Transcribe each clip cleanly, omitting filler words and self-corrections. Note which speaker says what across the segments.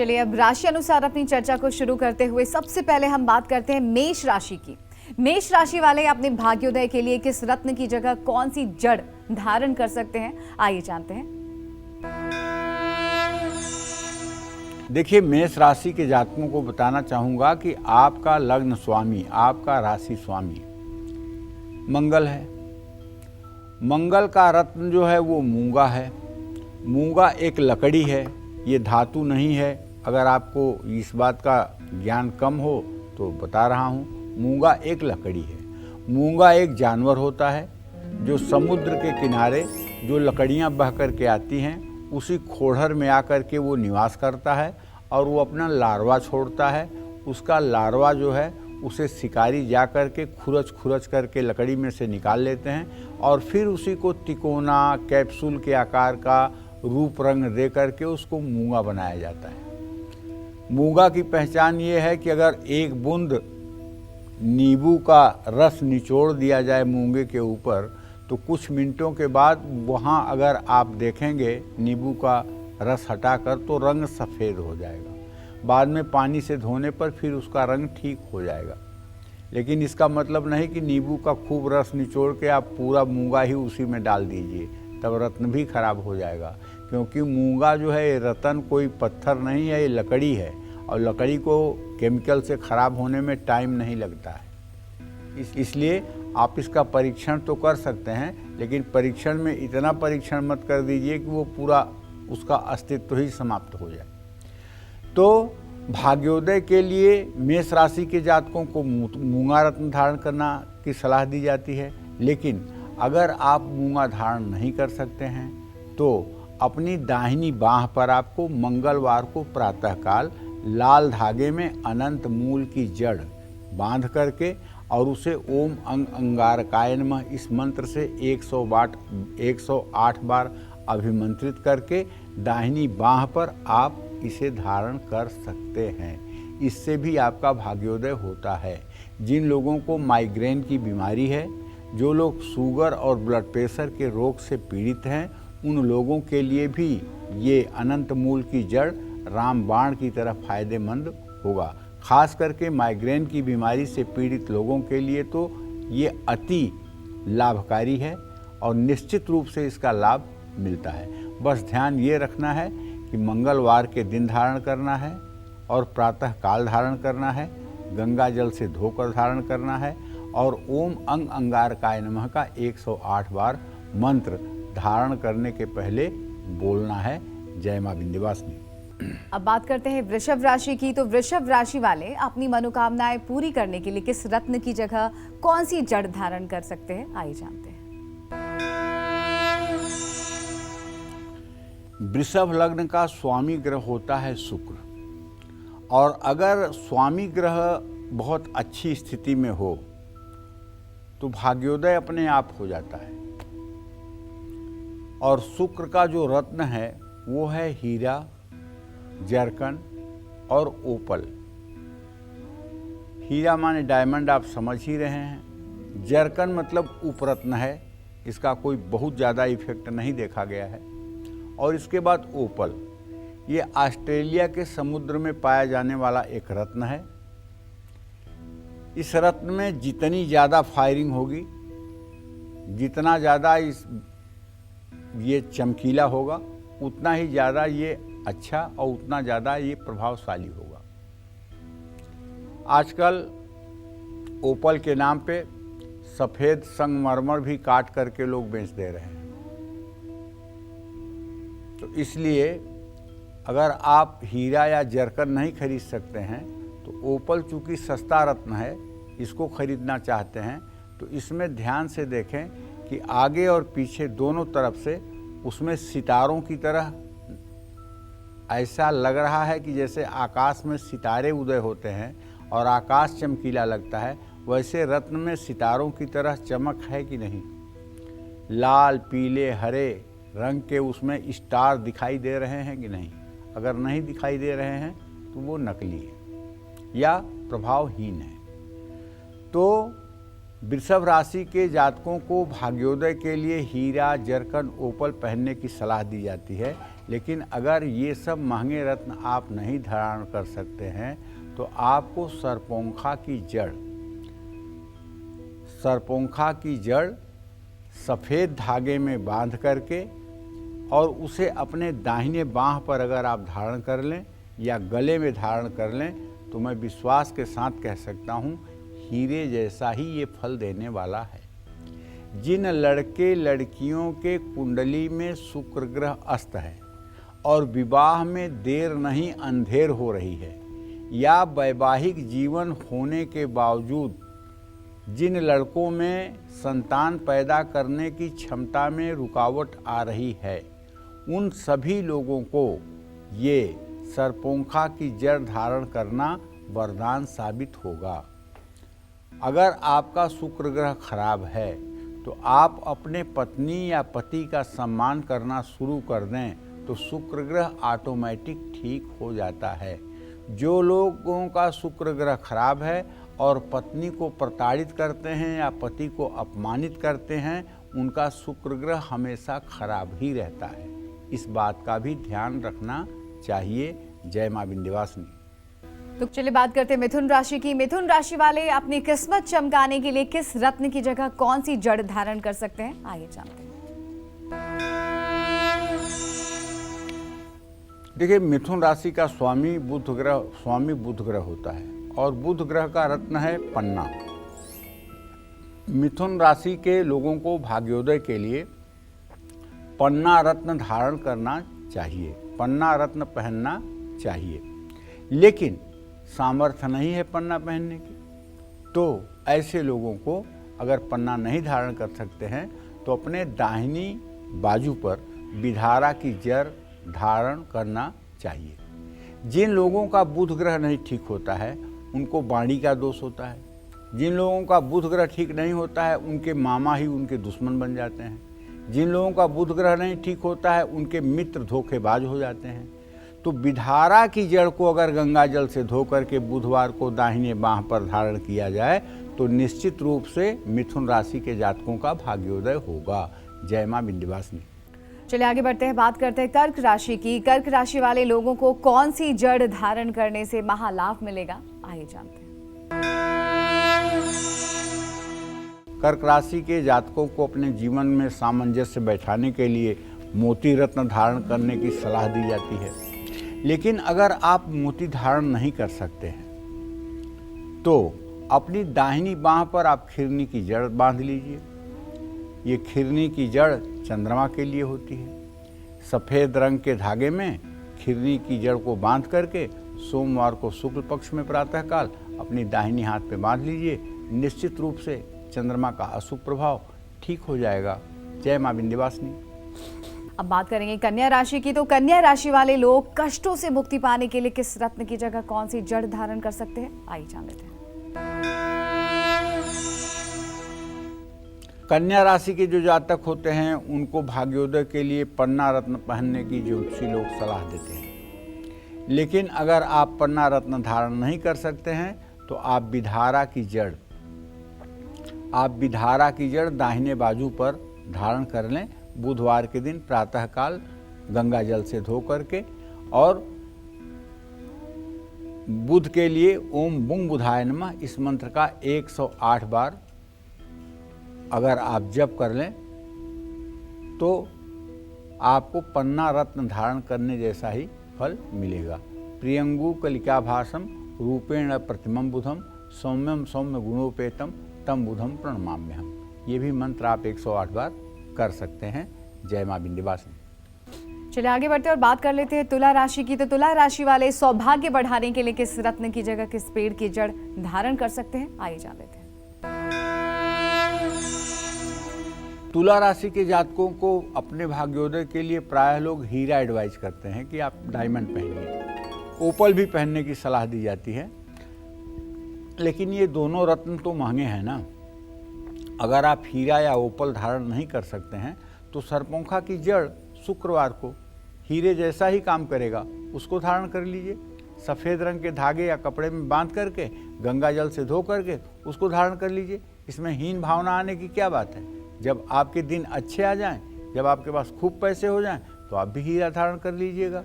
Speaker 1: चलिए अब राशि अनुसार अपनी चर्चा को शुरू करते हुए सबसे पहले हम बात करते हैं मेष राशि की। मेष राशि वाले अपने भाग्योदय के लिए किस रत्न की जगह कौन सी जड़ धारण कर सकते हैं, आइए जानते हैं।
Speaker 2: देखिए, मेष राशि के जातकों को बताना चाहूंगा कि आपका लग्न स्वामी, आपका राशि स्वामी मंगल है। मंगल का रत्न जो है वो मूंगा है। मूंगा एक लकड़ी है, ये धातु नहीं है। अगर आपको इस बात का ज्ञान कम हो तो बता रहा हूँ, मूंगा एक लकड़ी है। मूंगा एक जानवर होता है जो समुद्र के किनारे जो लकड़ियाँ बह कर के आती हैं उसी खोड़र में आकर के वो निवास करता है और वो अपना लार्वा छोड़ता है। उसका लार्वा जो है उसे शिकारी जा कर के खुरच करके लकड़ी में से निकाल लेते हैं और फिर उसी को तिकोना कैप्सूल के आकार का रूप रंग दे करके उसको मूंगा बनाया जाता है। मूंगा की पहचान ये है कि अगर एक बूंद नींबू का रस निचोड़ दिया जाए मूंगे के ऊपर तो कुछ मिनटों के बाद वहाँ अगर आप देखेंगे नींबू का रस हटाकर तो रंग सफ़ेद हो जाएगा। बाद में पानी से धोने पर फिर उसका रंग ठीक हो जाएगा। लेकिन इसका मतलब नहीं कि नींबू का खूब रस निचोड़ के आप पूरा मूंगा ही उसी में डाल दीजिए, तब रत्न भी खराब हो जाएगा। क्योंकि मूंगा जो है ये रत्न कोई पत्थर नहीं है, ये लकड़ी है और लकड़ी को केमिकल से ख़राब होने में टाइम नहीं लगता है। इसलिए आप इसका परीक्षण तो कर सकते हैं, लेकिन परीक्षण में इतना परीक्षण मत कर दीजिए कि वो पूरा उसका अस्तित्व ही समाप्त हो जाए। तो भाग्योदय के लिए मेष राशि के जातकों को मूंगा रत्न धारण करना की सलाह दी जाती है। लेकिन अगर आप मूंगा धारण नहीं कर सकते हैं तो अपनी दाहिनी बाह पर आपको मंगलवार को प्रातःकाल लाल धागे में अनंत मूल की जड़ बांध करके और उसे ओम अंग अंगारकाय नमः इस मंत्र से 108 बार अभिमंत्रित करके दाहिनी बाह पर आप इसे धारण कर सकते हैं। इससे भी आपका भाग्योदय होता है। जिन लोगों को माइग्रेन की बीमारी है, जो लोग शुगर और ब्लड प्रेशर के रोग से पीड़ित हैं, उन लोगों के लिए भी ये अनंत मूल की जड़ रामबाण की तरह फायदेमंद होगा। खास करके माइग्रेन की बीमारी से पीड़ित लोगों के लिए तो ये अति लाभकारी है और निश्चित रूप से इसका लाभ मिलता है। बस ध्यान ये रखना है कि मंगलवार के दिन धारण करना है और प्रातः काल धारण करना है, गंगा जल से धोकर धारण करना है और ओम अंग अंगारकाय नमः का 108 बार मंत्र धारण करने के पहले बोलना है। जय मां विंध्यवासिनी।
Speaker 1: अब बात करते हैं वृषभ राशि की। तो वृषभ राशि वाले अपनी मनोकामनाएं पूरी करने के लिए किस रत्न की जगह कौन सी जड़ धारण कर सकते हैं, आइए जानते हैं।
Speaker 2: वृषभ लग्न का स्वामी ग्रह होता है शुक्र, और अगर स्वामी ग्रह बहुत अच्छी स्थिति में हो तो भाग्योदय अपने आप हो जाता है। और शुक्र का जो रत्न है वो है हीरा, जरकन और ओपल। हीरा माने डायमंड, आप समझ ही रहे हैं। जरकन मतलब उपरत्न है, इसका कोई बहुत ज़्यादा इफेक्ट नहीं देखा गया है। और इसके बाद ओपल, ये ऑस्ट्रेलिया के समुद्र में पाया जाने वाला एक रत्न है। इस रत्न में जितनी ज़्यादा फायरिंग होगी, जितना ज़्यादा ये चमकीला होगा, उतना ही ज़्यादा ये अच्छा और उतना ज़्यादा ये प्रभावशाली होगा। आजकल ओपल के नाम पे सफ़ेद संगमरमर भी काट करके लोग बेच दे रहे हैं। तो इसलिए अगर आप हीरा या जरकन नहीं खरीद सकते हैं तो ओपल चूँकि सस्ता रत्न है, इसको खरीदना चाहते हैं तो इसमें ध्यान से देखें कि आगे और पीछे दोनों तरफ से उसमें सितारों की तरह ऐसा लग रहा है कि जैसे आकाश में सितारे उदय होते हैं और आकाश चमकीला लगता है, वैसे रत्न में सितारों की तरह चमक है कि नहीं। लाल, पीले, हरे रंग के उसमें स्टार दिखाई दे रहे हैं कि नहीं। अगर नहीं दिखाई दे रहे हैं तो वो नकली है या प्रभावहीन है। तो वृषभ राशि के जातकों को भाग्योदय के लिए हीरा, जरकन, ओपल पहनने की सलाह दी जाती है। लेकिन अगर ये सब महंगे रत्न आप नहीं धारण कर सकते हैं तो आपको सरपोंखा की जड़ सफ़ेद धागे में बांध करके और उसे अपने दाहिने बाँह पर अगर आप धारण कर लें या गले में धारण कर लें तो मैं विश्वास के साथ कह सकता हूँ हीरे जैसा ही ये फल देने वाला है। जिन लड़के लड़कियों के कुंडली में शुक्र ग्रह अस्त है और विवाह में देर नहीं अंधेर हो रही है, या वैवाहिक जीवन होने के बावजूद जिन लड़कों में संतान पैदा करने की क्षमता में रुकावट आ रही है, उन सभी लोगों को ये सरपोंखा की जड़ धारण करना वरदान साबित होगा। अगर आपका शुक्र ग्रह खराब है तो आप अपने पत्नी या पति का सम्मान करना शुरू कर दें तो शुक्र ग्रह ऑटोमेटिक ठीक हो जाता है। जो लोगों का शुक्र ग्रह खराब है और पत्नी को प्रताड़ित करते हैं या पति को अपमानित करते हैं, उनका शुक्र ग्रह हमेशा खराब ही रहता है। इस बात का भी ध्यान रखना चाहिए। जय मां विंध्यवासिनी।
Speaker 1: तो चलिए बात करते हैं मिथुन राशि की। मिथुन राशि वाले अपनी किस्मत चमकाने के लिए किस रत्न की जगह कौन सी जड़ धारण कर सकते हैं, आइए जानते हैं।
Speaker 2: देखिए, मिथुन राशि का स्वामी बुध ग्रह होता है और बुध ग्रह का रत्न है पन्ना। मिथुन राशि के लोगों को भाग्योदय के लिए पन्ना रत्न धारण करना चाहिए, पन्ना रत्न पहनना चाहिए। लेकिन सामर्थ्य नहीं है पन्ना पहनने की, तो ऐसे लोगों को अगर पन्ना नहीं धारण कर सकते हैं तो अपने दाहिनी बाजू पर विधारा की जड़ धारण करना चाहिए। जिन लोगों का बुध ग्रह नहीं ठीक होता है उनको वाणी का दोष होता है। जिन लोगों का बुध ग्रह ठीक नहीं होता है उनके मामा ही उनके दुश्मन बन जाते हैं। जिन लोगों का बुध ग्रह नहीं ठीक होता है उनके मित्र धोखेबाज हो जाते हैं। तो विधारा की जड़ को अगर गंगा जल से धो करके बुधवार को दाहिने बाँह पर धारण किया जाए तो निश्चित रूप से मिथुन राशि के जातकों का भाग्योदय होगा। जय मां विंध्यवासिनी।
Speaker 1: चलिए आगे बढ़ते हैं, बात करते हैं कर्क राशि की। कर्क राशि वाले लोगों को कौन सी जड़ धारण करने से महालाभ मिलेगा, आइए जानते हैं।
Speaker 2: कर्क राशि के जातकों को अपने जीवन में सामंजस्य बैठाने के लिए मोती रत्न धारण करने की सलाह दी जाती है। लेकिन अगर आप मोती धारण नहीं कर सकते हैं तो अपनी दाहिनी बाँह पर आप खिरनी की जड़ बांध लीजिए। ये खिरनी की जड़ चंद्रमा के लिए होती है। सफ़ेद रंग के धागे में खिरनी की जड़ को बांध करके सोमवार को शुक्ल पक्ष में प्रातःकाल अपनी दाहिनी हाथ पे बांध लीजिए। निश्चित रूप से चंद्रमा का अशुभ प्रभाव ठीक हो जाएगा। जय मां विंध्यवासिनी।
Speaker 1: अब बात करेंगे कन्या राशि की। तो कन्या राशि वाले लोग कष्टों से मुक्ति पाने के लिए किस रत्न की जगह कौन सी जड़ धारण कर सकते हैं, आइए जान लेते हैं।
Speaker 2: कन्या राशि के जो जातक होते हैं उनको भाग्योदय के लिए पन्ना रत्न पहनने की ज्योतिषी लोग सलाह देते हैं। लेकिन अगर आप पन्ना रत्न धारण नहीं कर सकते हैं तो आप विधारा की जड़ दाहिने बाजू पर धारण कर लें। बुधवार के दिन प्रातःकाल गंगा जल से धो करके और बुध के लिए ओम बुंग बुधाय नमः इस मंत्र का 108 बार अगर आप जप कर लें तो आपको पन्ना रत्न धारण करने जैसा ही फल मिलेगा। प्रियंगु कलिकाभासम रूपेण प्रतिमं बुधम सौम्यम सौम्य गुणोपेतम तम बुधम प्रणमाम्यहम्। ये भी मंत्र आप 108 बार कर सकते हैं। जय मां विंध्यवासिनी।
Speaker 1: चलिए आगे बढ़ते हैं और बात कर लेते हैं तुला राशि की। तो तुला राशि वाले सौभाग्य बढ़ाने के लिए किस रत्न की जगह किस पेड़ की जड़ धारण कर सकते हैं, आइए जान लेते हैं।
Speaker 2: तुला राशि के जातकों को अपने भाग्योदय के लिए प्रायः लोग हीरा एडवाइज करते हैं कि आप डायमंड पहनिए। ओपल भी पहनने की सलाह दी जाती है। लेकिन ये दोनों रत्न तो महंगे हैं ना। अगर आप हीरा या ओपल धारण नहीं कर सकते हैं तो सरपोंखा की जड़ शुक्रवार को हीरे जैसा ही काम करेगा, उसको धारण कर लीजिए। सफ़ेद रंग के धागे या कपड़े में बांध करके गंगा जल से धो करके उसको धारण कर लीजिए। इसमें हीन भावना आने की क्या बात है। जब आपके दिन अच्छे आ जाएं, जब आपके पास खूब पैसे हो जाएं, तो आप भी हीरा धारण कर लीजिएगा।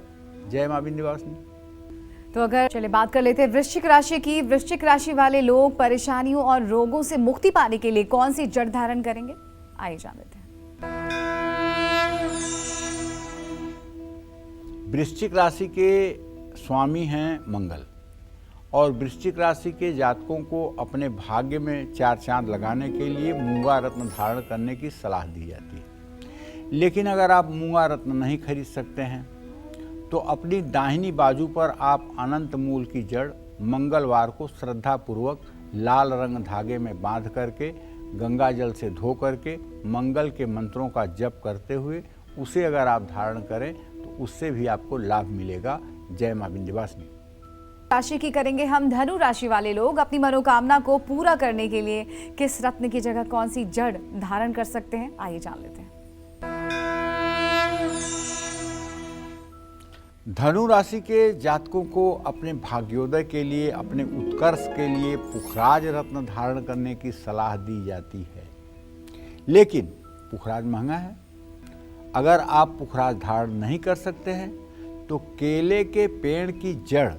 Speaker 2: जय मां विंध्यवासिनी।
Speaker 1: तो अगर चलिए बात कर लेते हैं वृश्चिक राशि की। वृश्चिक राशि वाले लोग परेशानियों और रोगों से मुक्ति पाने के लिए कौन सी जड़ धारण करेंगे, आइए जान लेते हैं।
Speaker 2: वृश्चिक राशि के स्वामी हैं मंगल, और वृश्चिक राशि के जातकों को अपने भाग्य में 4 चांद लगाने के लिए मूंगा रत्न धारण करने की सलाह दी जाती है। लेकिन अगर आप मूंगा रत्न नहीं खरीद सकते हैं तो अपनी दाहिनी बाजू पर आप अनंत मूल की जड़ मंगलवार को श्रद्धापूर्वक लाल रंग धागे में बांध करके गंगा जल से धो करके मंगल के मंत्रों का जप करते हुए उसे अगर आप धारण करें तो उससे भी आपको लाभ मिलेगा। जय मां विंध्यवासिनी।
Speaker 1: राशि की करेंगे हम धनु राशि वाले लोग अपनी मनोकामना को पूरा करने के लिए किस रत्न की जगह कौन सी जड़ धारण कर सकते हैं, आइए जान लेते हैं।
Speaker 2: धनु राशि के जातकों को अपने भाग्योदय के लिए, अपने उत्कर्ष के लिए पुखराज रत्न धारण करने की सलाह दी जाती है। लेकिन पुखराज महंगा है। अगर आप पुखराज धारण नहीं कर सकते हैं तो केले के पेड़ की जड़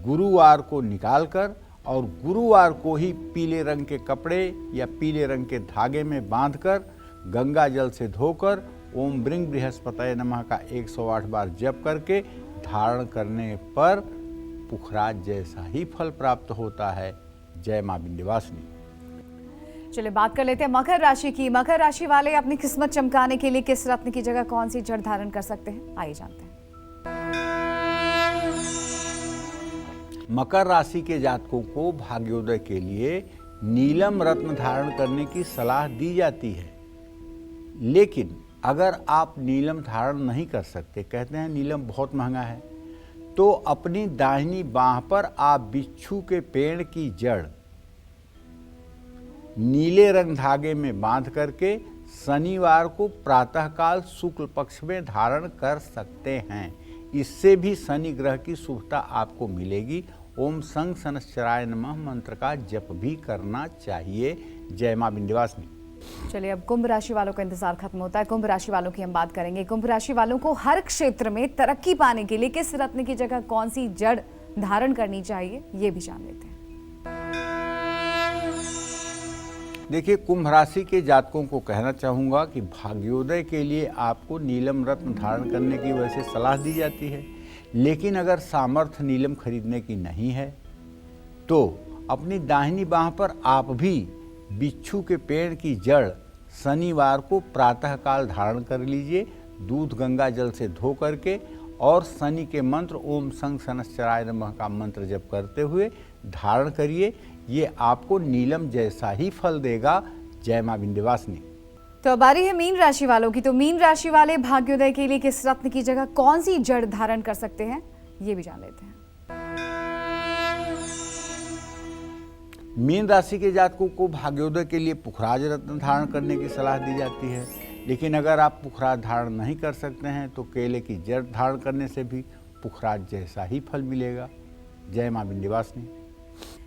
Speaker 2: गुरुवार को निकालकर और गुरुवार को ही पीले रंग के कपड़े या पीले रंग के धागे में बांधकर गंगा जल से धोकर ओम ब्रिंग बृहस्पतये नमः का 108 बार जप करके धारण करने पर पुखराज जैसा ही फल प्राप्त होता है। जय मां विंध्यवासिनी।
Speaker 1: चलिए बात कर लेते हैं मकर राशि की। मकर राशि वाले अपनी किस्मत चमकाने के लिए किस रत्न की जगह कौन सी जड़ धारण कर सकते हैं, आइए जानते हैं।
Speaker 2: मकर राशि के जातकों को भाग्योदय के लिए नीलम रत्न धारण करने की सलाह दी जाती है। लेकिन अगर आप नीलम धारण नहीं कर सकते, कहते हैं नीलम बहुत महंगा है, तो अपनी दाहिनी बांह पर आप बिच्छू के पेड़ की जड़ नीले रंग धागे में बांध करके शनिवार को प्रातःकाल शुक्ल पक्ष में धारण कर सकते हैं। इससे भी शनि ग्रह की शुभता आपको मिलेगी। ओम संग शनश्चराय नमः मंत्र का जप भी करना चाहिए। जय मां विंध्यवासिनी।
Speaker 1: चलिए अब कुंभ राशि वालों का इंतजार खत्म होता है। कुंभ राशि वालों की हम बात करेंगे। कुंभ राशि वालों को हर क्षेत्र में तरक्की पाने के लिए किस रत्न की जगह कौन सी जड़ धारण करनी चाहिए, ये भी जान लेते हैं।
Speaker 2: देखिए, कुंभ राशि के जातकों को कहना चाहूँगा कि भाग्योदय के लिए आपको नीलम रत्न धारण करने की वैसे सलाह दी जाती है। लेकिन अगर सामर्थ्य नीलम खरीदने की नहीं है तो अपनी दाहिनी बाह पर आप भी बिच्छू के पेड़ की जड़ शनिवार को प्रातःकाल धारण कर लीजिए, दूध गंगा जल से धो करके, और शनि के मंत्र ओम संग शनश्चराय नमः का मंत्र जप करते हुए धारण करिए। ये आपको नीलम जैसा ही फल देगा। जय मां विंध्यवासिनी।
Speaker 1: तो अब बारी है मीन राशि वालों की। तो मीन राशि वाले भाग्योदय के लिए किस रत्न की जगह कौन सी जड़ धारण कर सकते हैं, ये भी जान लेते हैं।
Speaker 2: मीन राशि के जातकों को भाग्योदय के लिए पुखराज रत्न धारण करने की सलाह दी जाती है। लेकिन अगर आप पुखराज धारण नहीं कर सकते हैं तो केले की जड़ धारण करने से भी पुखराज जैसा ही फल मिलेगा। जय मां विंध्यवासिनी।